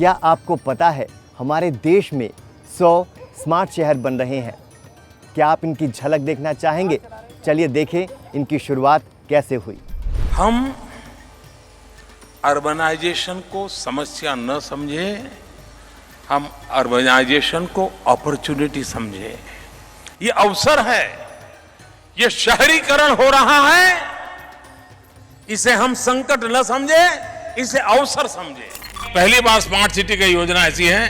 क्या आपको पता है हमारे देश में 100 स्मार्ट शहर बन रहे हैं? क्या आप इनकी झलक देखना चाहेंगे? चलिए देखें इनकी शुरुआत कैसे हुई। हम अर्बनाइजेशन को समस्या न समझे, हम अर्बनाइजेशन को अपॉर्चुनिटी समझे। ये अवसर है, ये शहरीकरण हो रहा है, इसे हम संकट न समझे, इसे अवसर समझे। पहली बार स्मार्ट सिटी की योजना ऐसी है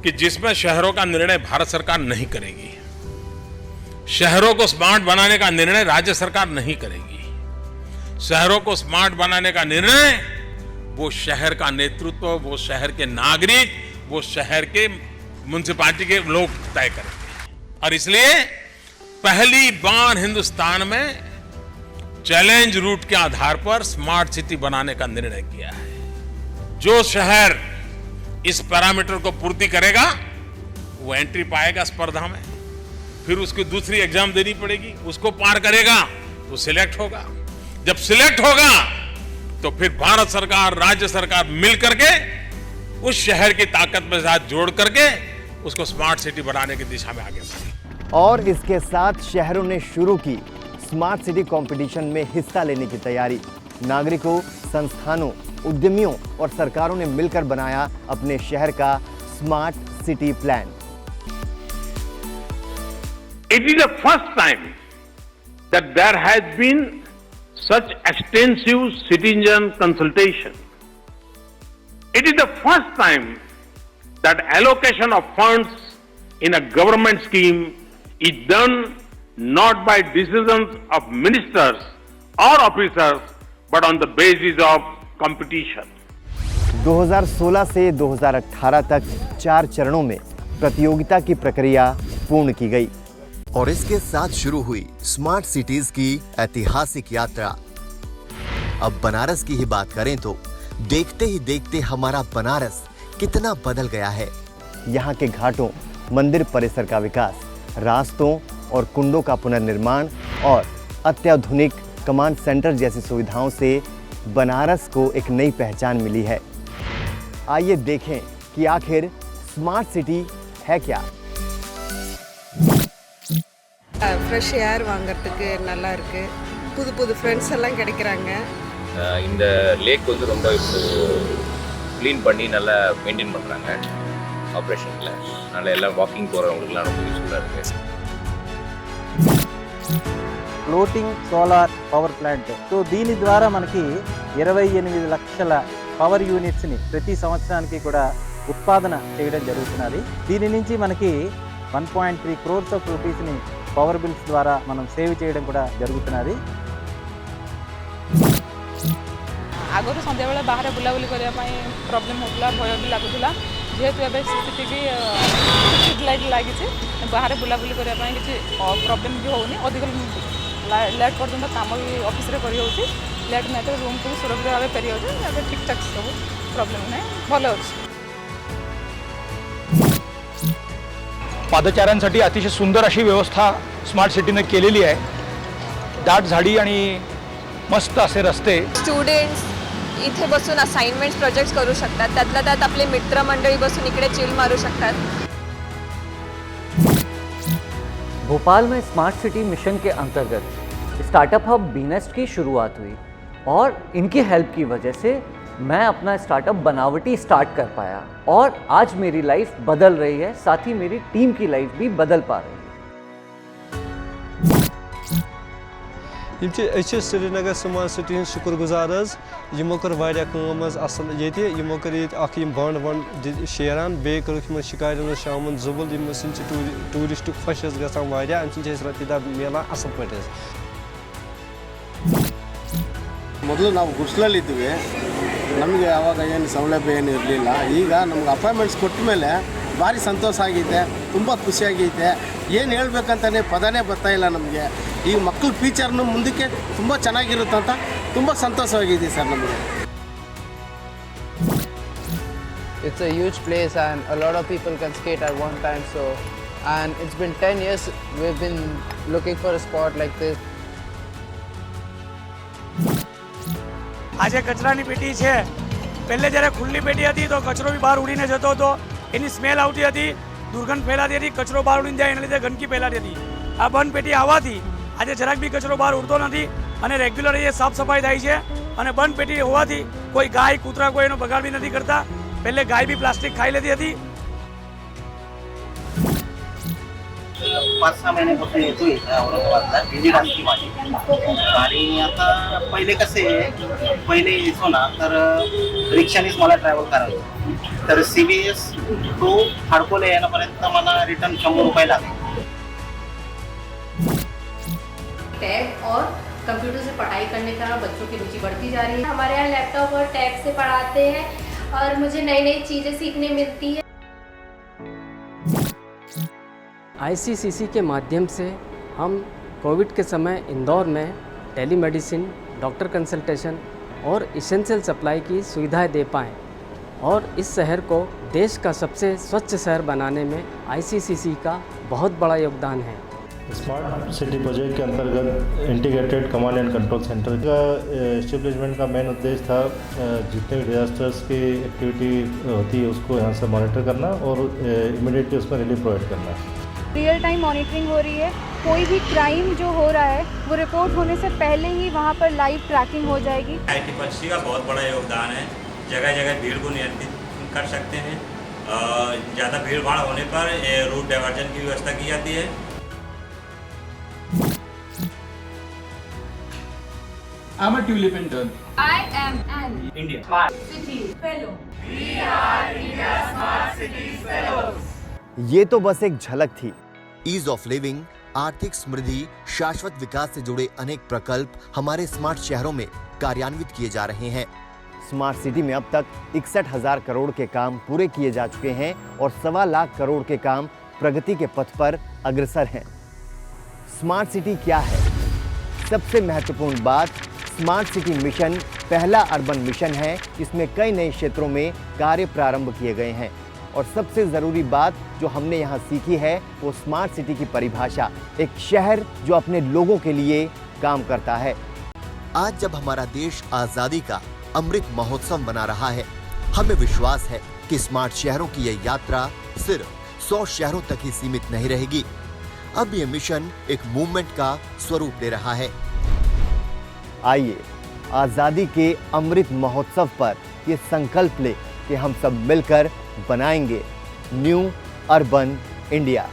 कि जिसमें शहरों का निर्णय भारत सरकार नहीं करेगी। शहरों को स्मार्ट बनाने का निर्णय राज्य सरकार नहीं करेगी। शहरों को स्मार्ट बनाने का निर्णय वो शहर का नेतृत्व, वो शहर के नागरिक, वो शहर के म्युनिसिपैलिटी के लोग तय करेंगे। और इसलिए पहली बार हिंदुस्तान में चैलेंज रूट के आधार पर स्मार्ट सिटी बनाने का निर्णय किया है। जो शहर इस पैरामीटर को पूर्ति करेगा वो एंट्री पाएगा स्पर्धा में, फिर उसकी दूसरी एग्जाम देनी पड़ेगी, उसको पार करेगा तो सिलेक्ट होगा। जब सिलेक्ट होगा तो फिर भारत सरकार, राज्य सरकार मिल करके उस शहर की ताकत में साथ जोड़ करके उसको स्मार्ट सिटी बनाने की दिशा में आगे बढ़े। और इसके साथ शहरों ने शुरू की स्मार्ट सिटी कंपटीशन में हिस्सा लेने की तैयारी। नागरिकों, संस्थानों, उद्यमियों और सरकारों ने मिलकर बनाया अपने शहर का smart city plan. It is the first time that there has been such extensive citizen consultation. It is the first time that allocation of funds in a government scheme is done not by decisions of ministers or officers, but on the basis of competition. 2016 से 2018 तक 4 चरणों में प्रतियोगिता की प्रक्रिया पूर्ण की गई और इसके साथ शुरू हुई स्मार्ट सिटीज की ऐतिहासिक यात्रा। अब बनारस की ही बात करें तो देखते ही देखते हमारा बनारस कितना बदल गया है। यहाँ के घाटों, मंदिर परिसर का विकास, रास्तों और कुंडों का पुनर्निर्माण और अत्याधुनिक कमांड सेंटर जैसी सुविधाओं से बनारस को एक नई पहचान मिली है। आइए देखें कि आखिर स्मार्ट सिटी है क्या। ஃப்ரெஷ் ஏர் வாங்குறதுக்கு நல்லா இருக்கு. புது புது ஃப்ரெண்ட்ஸ் எல்லாம் கிடைக்கிறாங்க. இந்த லேக் வந்து ரொம்ப இப்போ க்ளீன் பண்ணி நல்லா மெயின்டைன் பண்ணுறாங்க ஆப்ரேஷனில். அதனால் எல்லாம் வாக்கிங் போகிறவங்களுக்குலாம் ரொம்ப யூஸ்ஃபுல்லாக இருக்குது. Floating solar power plant. So దీని ద్వారా మనకి 28 లక్షల పవర్ యూనిట్స్ని ప్రతి సంవత్సరానికి కూడా ఉత్పాదన చేయడం జరుగుతున్నది. దీని నుంచి మనకి 1.3 crores ఆఫ్ రూపీస్ని పవర్ బిల్స్ ద్వారా మనం సేవ్ చేయడం కూడా జరుగుతున్నది. ଆଗରୁ ସନ୍ଧ୍ୟାବେଳେ ବାହାରେ ବୁଲାବୁଲି କରିବା ପାଇଁ ପ୍ରୋବ୍ଲେମ୍ ହେଉଥିଲା, ଭୟ ବି ଲାଗୁଥିଲା। ଯେହେତୁ ଏବେ ସିସିଟିଭି ଷ୍ଟ୍ରିଟ୍ ଲାଇଟ୍ ଲାଗିଛି, ବାହାରେ ବୁଲାବୁଲି କରିବା ପାଇଁ କିଛି ପ୍ରୋବ୍ଲେମ୍ ବି ହେଉନି। ଅଧିକ ଲେଟ୍ ପର୍ଯ୍ୟନ୍ତ କାମ ବି ଅଫିସରେ କରିହେଉଛି। ଲେଟ୍ ନାହିଁ ତ ରୁମ୍କୁ ବି ସୁରକ୍ଷିତ ଭାବେ ଫେରି ହେଉଛି। ଏବେ ଠିକ୍ଠାକ୍ ସବୁ ପ୍ରୋବ୍ଲେମ୍ ନାହିଁ, ଭଲ ଅଛି। पादचाऱ्यांसाठी अतिशय सुंदर अशी व्यवस्था स्मार्ट सिटीने केलेली आहे। दाट झाडी आणि मस्त असे रस्ते। स्टुडंट्स इथे बसून असाइनमेंट्स प्रोजेक्ट्स करू शकतात, त्यातल्या त्यात आपले मित्रमंडळी बसून इकडे चिल मारू शकतात। भोपाल में स्मार्ट सिटी मिशन के अंतर्गत स्टार्टअप हब बीनेस्ट की शुरुआत हुई और इनकी हेल्प की वजह से मैं अपना स्टार्टअप बनावटी स्टार्ट कर पाया और आज मेरी लाइफ बदल रही है, साथ ही मेरी टीम की लाइफ भी बदल पा रही है। श्रीनगर स्मार्ट सिटी शुक्रगुजार यमो कर असल ये यमो कर बंड वंड शेरान बे कर शिकायत शामन जुबुल टूरिस्ट खुश गया रत्ती मिलान असल पे ಮೊದಲು ನಾವು ಗುಡ್ಸ್ಲಲ್ಲಿದ್ವಿ, ನಮಗೆ ಆವಾಗ ಏನು ಸೌಲಭ್ಯ ಏನು ಇರಲಿಲ್ಲ. ಈಗ ನಮ್ಗೆ ಅಪಾಯಿಂಟ್ಮೆಂಟ್ಸ್ ಕೊಟ್ಟ ಮೇಲೆ ಭಾರಿ ಸಂತೋಷ ಆಗೈತೆ, ತುಂಬ ಖುಷಿಯಾಗೈತೆ. ಏನು ಹೇಳ್ಬೇಕಂತಲೇ ಪದನೇ ಬರ್ತಾಯಿಲ್ಲ ನಮಗೆ. ಈ ಮಕ್ಕಳ ಫ್ಯೂಚರ್ನು ಮುಂದಕ್ಕೆ ತುಂಬ ಚೆನ್ನಾಗಿರುತ್ತಂತ ತುಂಬ ಸಂತೋಷವಾಗಿದೆ ಸರ್ ನಮಗೆ. It's a huge place and a lot of people can skate at one time. So, and it's been 10 years we've been looking for a spot like this. આજે કચરાની પેટી છે પહેલે જ્યારે ખુલ્લી પેટી હતી તો કચરો બી બહાર ઉડીને જતો હતો, એની સ્મેલ આવતી હતી, દુર્ગંધ ફેલાતી હતી, કચરો બહાર ઉડીને જાય એના લીધે ગંદકી ફેલાતી હતી. આ બંધ પેટી આવવાથી આજે જરાક બી કચરો બહાર ઉડતો નથી અને રેગ્યુલર એ સાફ સફાઈ થાય છે. અને બંધ પેટી હોવાથી કોઈ ગાય કૂતરા કોઈ એનો બગાડ બી નથી કરતા. પહેલે ગાય બી પ્લાસ્ટિક ખાઈ લેતી હતી. 5-6 महिन्यापासून येतोय औरंगाबादला विजिट असते माझी. आणि आता पहिले कसे पहिले यायचो ना तर रिक्षानेच मला ट्रॅव्हल करायचं, तर CBS टू हाडकोला येण्यापर्यंत मला रिटर्न 100 रुपये लागले. टैब और कंप्यूटर से पढ़ाई करने का बच्चों की रुचि बढ़ती जा रही है. हमारे यहाँ लैपटॉप और टैब से पढ़ाते हैं और मुझे नई नई चीज़ें सीखने मिलती है. ICCC के माध्यम से हम कोविड के समय इंदौर में टेलीमेडिसिन, डॉक्टर कंसल्टेशन और इसेंशियल सप्लाई की सुविधाएं दे पाएँ और इस शहर को देश का सबसे स्वच्छ शहर बनाने में ICCC का बहुत बड़ा योगदान है. स्मार्ट सिटी प्रोजेक्ट के अंतर्गत integrated command and control centre का एस्टेब्लिशमेंट का मेन उद्देश्य था जितने भी डिजास्टर्स की एक्टिविटी होती है उसको यहाँ से मॉनिटर करना और इमीडिएटली उसमें रिलीफ प्रोवाइड करना. रियल टाइम मॉनिटरिंग हो रही है. कोई भी क्राइम जो हो रहा है वो रिपोर्ट होने से पहले ही वहाँ पर लाइव ट्रैकिंग हो जाएगी. ITPC का बहुत बड़ा योगदान है. जगह जगह भीड़ को नियंत्रित कर सकते हैं. ज़्यादा भीड़ भाड़ होने पर रूट डाइवर्जन की व्यवस्था की जाती है. I'm a tulip intern. I am an India. Smart City Fellow. We are India Smart City Fellows. ये तो बस एक झलक थी. ईज ऑफ लिविंग, आर्थिक समृद्धि, शाश्वत विकास से जुड़े अनेक प्रकल्प हमारे स्मार्ट शहरों में कार्यान्वित किए जा रहे हैं. स्मार्ट सिटी में अब तक 61,000 करोड़ के काम पूरे किए जा चुके हैं और 1.25 लाख करोड़ के काम प्रगति के पथ पर अग्रसर हैं. स्मार्ट सिटी क्या है? सबसे महत्वपूर्ण बात, स्मार्ट सिटी मिशन पहला अर्बन मिशन है जिसमें कई नए क्षेत्रों में कार्य प्रारंभ किए गए हैं. और सबसे ज़रूरी बात जो हमने यहाँ सीखी है वो स्मार्ट सिटी की परिभाषा, एक शहर जो अपने लोगों के लिए काम करता है. आज जब हमारा देश आज़ादी का अमृत महोत्सव बना रहा है, हमें विश्वास है कि स्मार्ट शहरों की यह यात्रा सिर्फ 100 शहरों तक ही सीमित नहीं रहेगी. अब ये मिशन एक मूवमेंट का स्वरूप ले रहा है. आइए आज़ादी के अमृत महोत्सव पर ये संकल्प ले कि हम सब मिलकर बनाएंगे न्यू अर्बन इंडिया.